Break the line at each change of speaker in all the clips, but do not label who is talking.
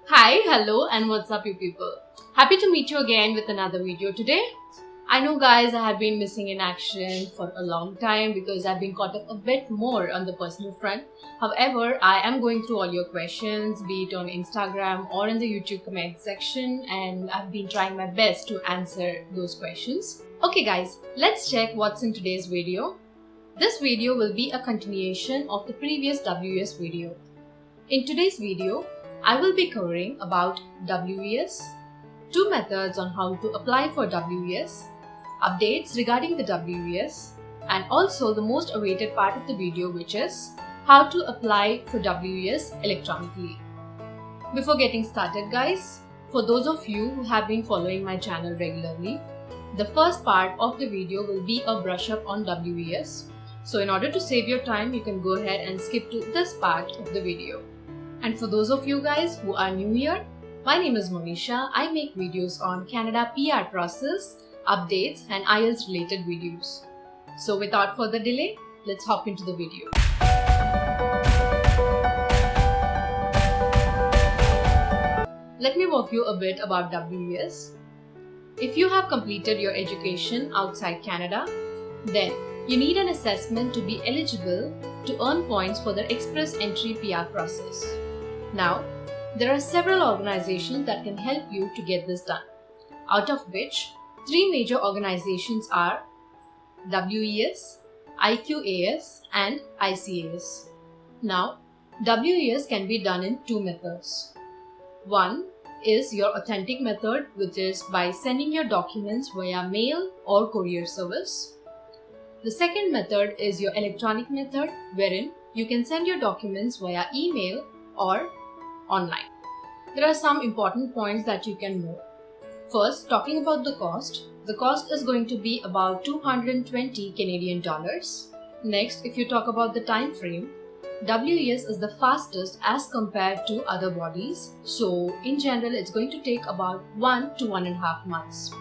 Hi, hello, and what's up, you people? Happy to meet you again with another video today. I know, guys, I have been missing in action for a long time because I've been caught up a bit more on the personal front. However, I am going through all your questions, be it on Instagram or in the YouTube comment section, and I've been trying my best to answer those questions. Okay, guys, let's check what's in today's video. This video will be a continuation of the previous WES video. In today's video, I will be covering about WES, two methods on how to apply for WES, updates regarding the WES, and also the most awaited part of the video, which is how to apply for WES electronically. Before getting started, guys, for those of you who have been following my channel regularly, the first part of the video will be a brush up on WES. So in order to save your time, you can go ahead and skip to this part of the video. And for those of you guys who are new here, my name is Monisha. I make videos on Canada PR process, updates and IELTS related videos. So without further delay, let's hop into the video. Let me walk you a bit about WES. If you have completed your education outside Canada, then you need an assessment to be eligible to earn points for the Express Entry PR process. Now, there are several organizations that can help you to get this done, out of which three major organizations are WES, IQAS and ICAS. Now, WES can be done in two methods. One is your authentic method, which is by sending your documents via mail or courier service. The second method is your electronic method, wherein you can send your documents via email or online. There are some important points that you can know. First, talking about the cost is going to be about 220 Canadian dollars. Next, if you talk about the time frame, WES is the fastest as compared to other bodies. So in general, it's going to take about 1 to 1.5 months.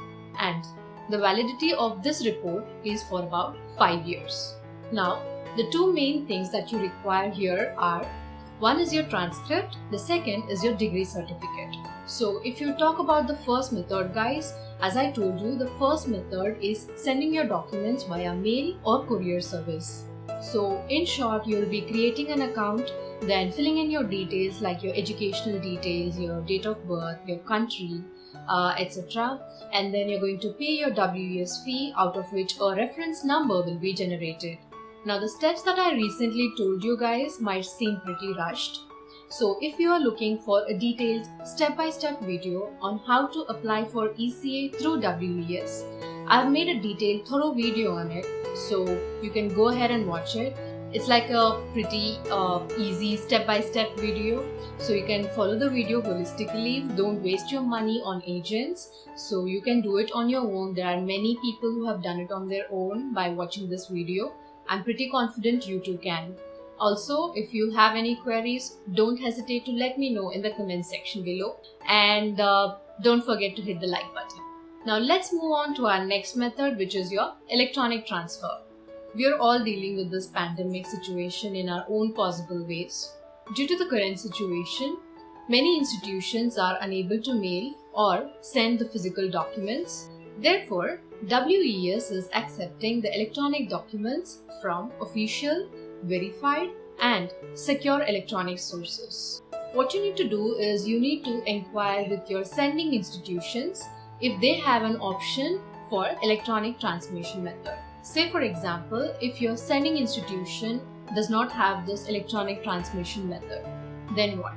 And the validity of this report is for about 5 years. Now, the two main things that you require here are, one is your transcript, the second is your degree certificate. So if you talk about the first method, guys, as I told you, the first method is sending your documents via mail or courier service. So in short, you'll be creating an account, then filling in your details like your educational details, your date of birth, your country, etc. And then you're going to pay your WES fee, out of which a reference number will be generated. Now, the steps that I recently told you guys might seem pretty rushed. So if you are looking for a detailed step-by-step video on how to apply for ECA through WES, I've made a detailed thorough video on it, so you can go ahead and watch it. It's like a pretty easy step-by-step video, so you can follow the video holistically. Don't waste your money on agents, so you can do it on your own. There are many people who have done it on their own by watching this video. I'm pretty confident you too can. Also, if you have any queries, don't hesitate to let me know in the comment section below, and don't forget to hit the like button. Now let's move on to our next method, which is your electronic transfer. We are all dealing with this pandemic situation in our own possible ways. Due to the current situation, many institutions are unable to mail or send the physical documents. Therefore, WES is accepting the electronic documents from official, verified and secure electronic sources. What you need to do is you need to inquire with your sending institutions if they have an option for electronic transmission method. Say for example, if your sending institution does not have this electronic transmission method, then what?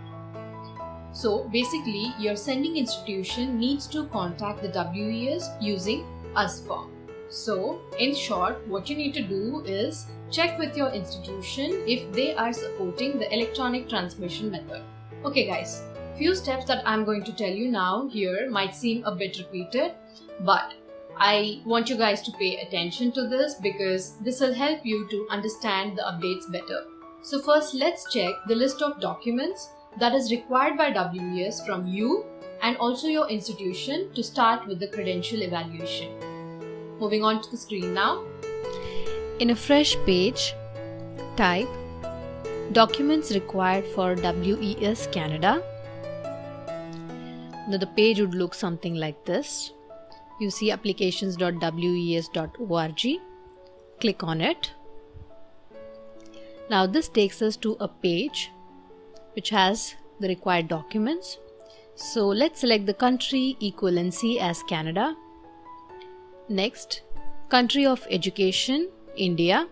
So basically, your sending institution needs to contact the WES using US form. So in short, what you need to do is check with your institution if they are supporting the electronic transmission method. Okay guys, few steps that I'm going to tell you now here might seem a bit repeated, but I want you guys to pay attention to this because this will help you to understand the updates better. So first, let's check the list of documents that is required by WES from you and also your institution to start with the credential evaluation. Moving on to the screen now. In a fresh page, type Documents required for WES Canada. Now the page would look something like this. You see applications.wees.org. Click on it. Now this takes us to a page which has the required documents. So let's select the country equivalency as Canada. Next, country of education, India.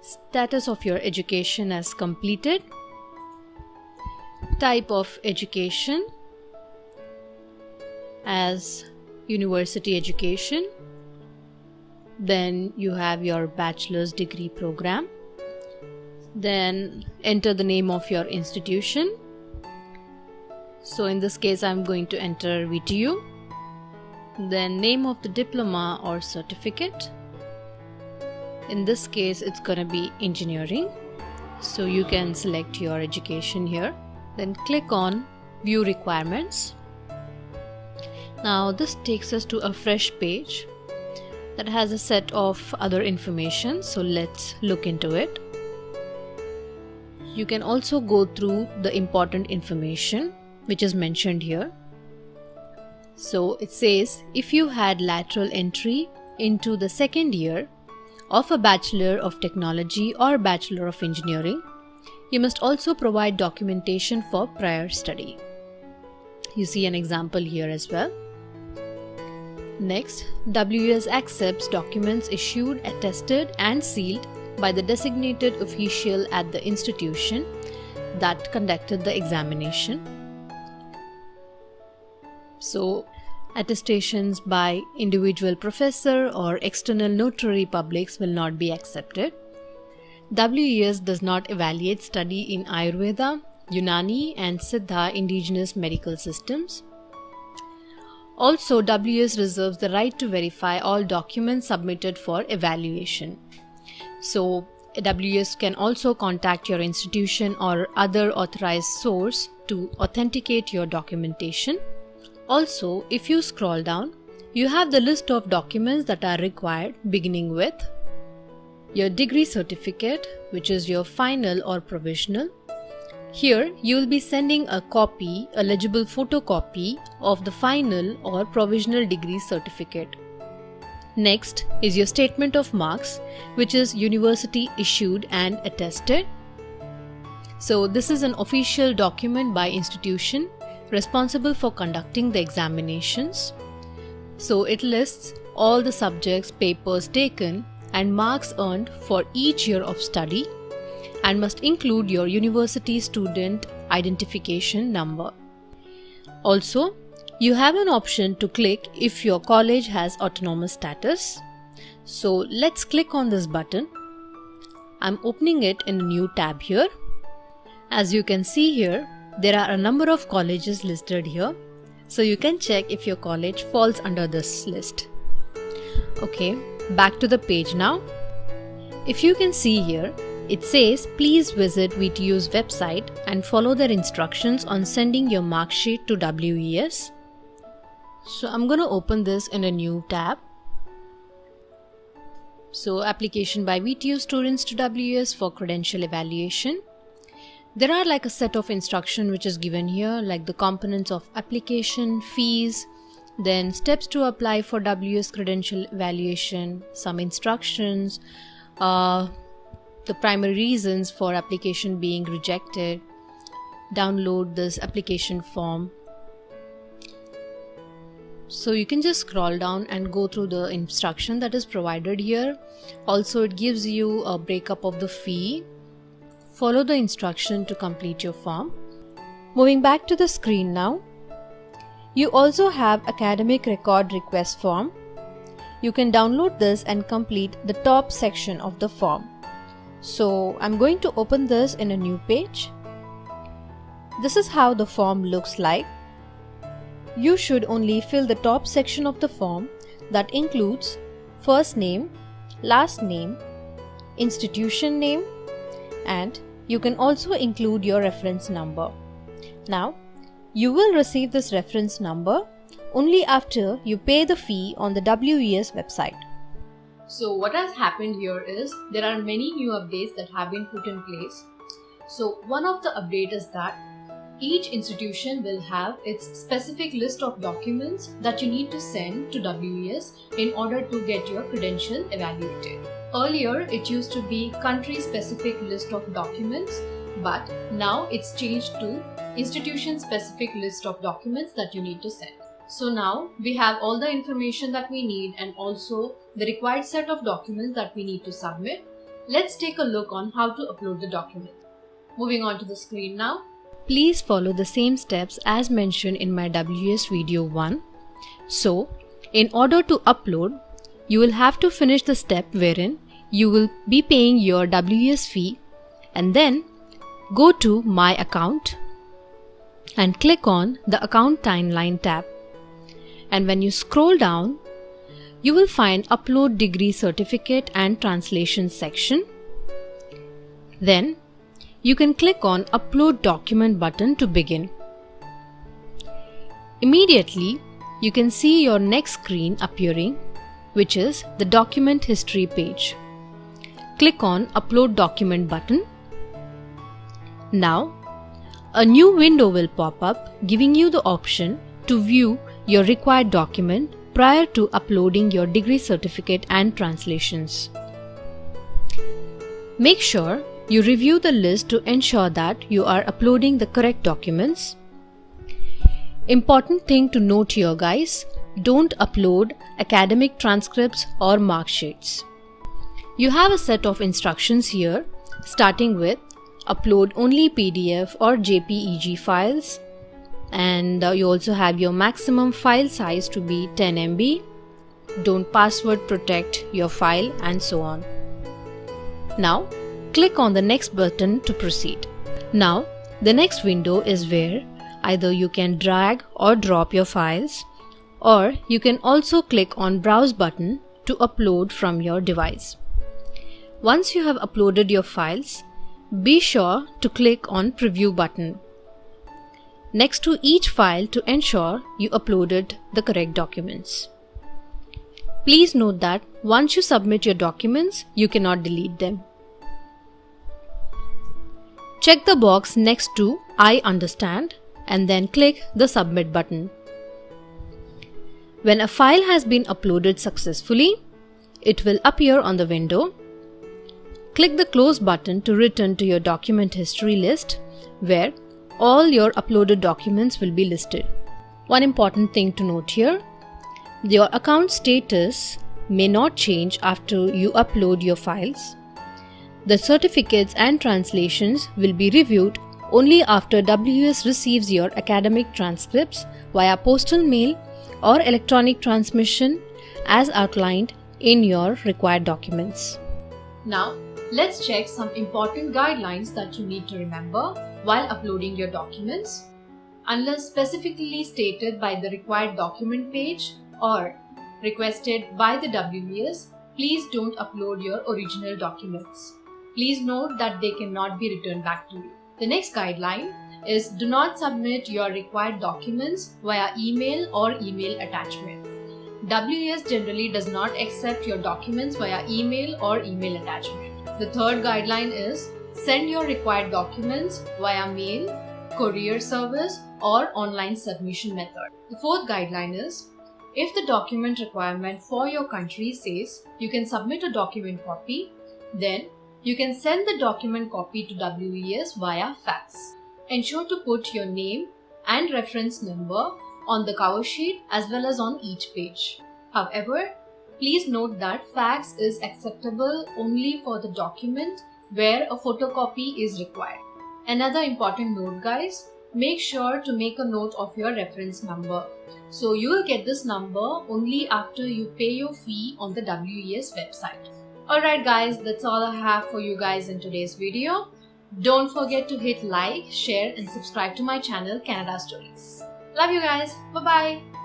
Status of your education as completed. Type of education as university education. Then you have your bachelor's degree program. Then enter the name of your institution. So in this case I'm going to enter VTU. Then name of the diploma or certificate. In this case it's gonna be engineering. So you can select your education here. Then click on view requirements. Now this takes us to a fresh page that has a set of other information. So let's look into it. You can also go through the important information which is mentioned here. So it says if you had lateral entry into the second year of a Bachelor of Technology or Bachelor of Engineering, you must also provide documentation for prior study. You see an example here as well. Next, WES accepts documents issued, attested and sealed by the designated official at the institution that conducted the examination. So, attestations by individual professor or external notary publics will not be accepted. WES does not evaluate study in Ayurveda, Unani and Siddha indigenous medical systems. Also, WES reserves the right to verify all documents submitted for evaluation. So, WES can also contact your institution or other authorized source to authenticate your documentation. Also, if you scroll down, you have the list of documents that are required, beginning with your degree certificate, which is your final or provisional. Here, you will be sending a copy, a legible photocopy of the final or provisional degree certificate. Next is your statement of marks, which is university issued and attested. So this is an official document by institution responsible for conducting the examinations. So it lists all the subjects, papers taken and marks earned for each year of study and must include your university student identification number. Also, you have an option to click if your college has autonomous status. So let's click on this button. I'm opening it in a new tab here. As you can see here, there are a number of colleges listed here. So you can check if your college falls under this list. Okay, back to the page now. If you can see here, it says please visit VTU's website and follow their instructions on sending your mark sheet to WES. So I'm going to open this in a new tab. So application by VTU students to WES for credential evaluation. There are like a set of instruction which is given here, like the components of application, fees, then steps to apply for WES credential evaluation, some instructions, the primary reasons for application being rejected, download this application form. So you can just scroll down and go through the instruction that is provided here. Also, it gives you a breakup of the fee. Follow the instruction to complete your form. Moving back to the screen now. You also have academic record request form. You can download this and complete the top section of the form. So I'm going to open this in a new page. This is how the form looks like. You should only fill the top section of the form that includes first name, last name, institution name, and you can also include your reference number. Now, you will receive this reference number only after you pay the fee on the WES website.
So what has happened here is there are many new updates that have been put in place. So one of the updates is that
Each institution will have its specific list of documents that you need to send to WES in order to get your credential evaluated. Earlier, it used to be country-specific list of documents, but now it's changed to institution-specific list of documents that you need to send. So now we have all the information that we need and also the required set of documents that we need to submit. Let's take a look on how to upload the document. Moving on to the screen now. Please follow the same steps as mentioned in my WES video 1. So, in order to upload, you will have to finish the step wherein you will be paying your WES fee and then go to My Account and click on the Account Timeline tab. And when you scroll down, you will find Upload Degree Certificate and Translation section. Then, you can click on Upload Document button to begin. Immediately, you can see your next screen appearing, which is the Document History page. Click on Upload Document button. Now, a new window will pop up giving you the option to view your required document prior to uploading your degree certificate and translations. Make sure you review the list to ensure that you are uploading the correct documents. Important thing to note here guys, don't upload academic transcripts or mark sheets. You have a set of instructions here starting with upload only PDF or JPEG files, and you also have your maximum file size to be 10 MB, don't password protect your file and so on. Now click on the next button to proceed. Now the next window is where either you can drag or drop your files, or you can also click on Browse button to upload from your device. Once you have uploaded your files, be sure to click on Preview button next to each file to ensure you uploaded the correct documents. Please note that once you submit your documents, you cannot delete them. Check the box next to I understand and then click the Submit button. When a file has been uploaded successfully, it will appear on the window. Click the Close button to return to your document history list where all your uploaded documents will be listed. One important thing to note here, your account status may not change after you upload your files. The certificates and translations will be reviewed only after WES receives your academic transcripts via postal mail or electronic transmission as outlined in your required documents. Now, let's check some important guidelines that you need to remember while uploading your documents. Unless specifically stated by the required document page or requested by the WES, please don't upload your original documents. Please note that they cannot be returned back to you. The next guideline is do not submit your required documents via email or email attachment. WES generally does not accept your documents via email or email attachment. The third guideline is send your required documents via mail, courier service or online submission method. The fourth guideline is if the document requirement for your country says you can submit a document copy, then you can send the document copy to WES via fax. Ensure to put your name and reference number on the cover sheet as well as on each page. However, please note that fax is acceptable only for the document where a photocopy is required. Another important note guys, make sure to make a note of your reference number. So you will get this number only after you pay your fee on the WES website. Alright guys, that's all I have for you guys in today's video. Don't forget to hit like, share and subscribe to my channel Canada Stories. Love you guys. Bye bye.